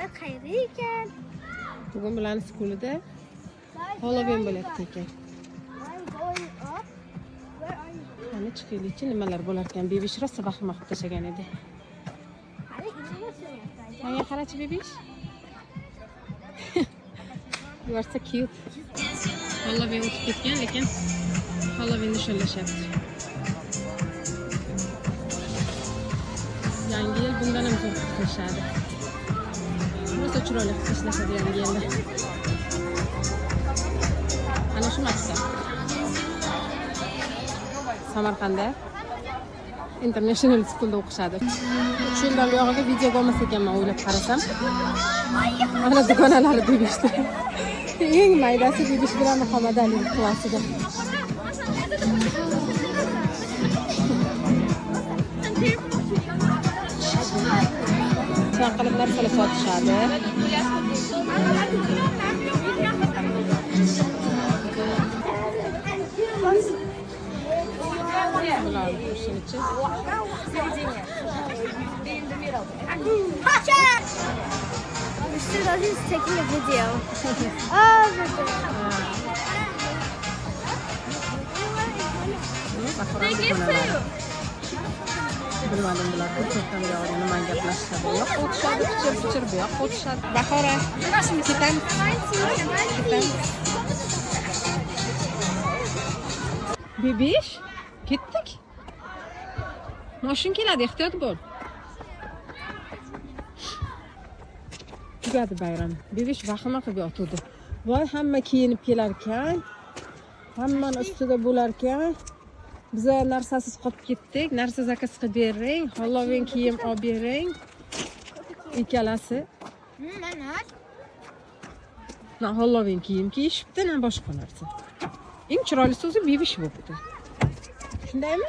Bular qayerda ekan? Bugun bilan skulida Halloween bo'lyapti ekan. Mana chiqaylikchi nimalar bo'lar ekan. Bebish rosa vahima qilib tashagan edi. Menga qarachi bebish. You are so cute. Halloween o'tib ketgan, lekin Halloween nishonlashyapti. Yangi yil bundan ham zo'r qilishadi. Rosa chiroyli qilishadi yangi yilda. Ana shu maktab. Samarqandda International School'da o'qishadi. 3 yildan buyog'iga video bo'lmas ekanman o'ylab qarasam. Mana dugonalari Bebishdi. Eng maydasi Bebish bilan Muhammadali klassida. Sen qilib narsalar sotishadi. He's taking a video. Oh, Thank you too. Bilmadim bular ko'chakdan buyog'iga nima gaplashishadi. Yo'q, o'tishadi, pichir-pichir bu yoq o'tishadi. Bahora, ketamiz. Bebish, ketdik. Mashin keladi, ehtiyot bo'l. Tugadi bayram. Bebish vahima qilib yotdi. Voy, hamma kiyinib kelar ekan. Hammani ustida bo'lar ekan. Biz narsasiz qolib ketdik. Narsa zakaz qilib bering. Halloween kiyim olib bering. Ikkalasi. Na Halloween kiyim kiyishibdi, na boshqa narsa. Eng chiroyli so'zi Bebish bo'libdi. Shundaymi?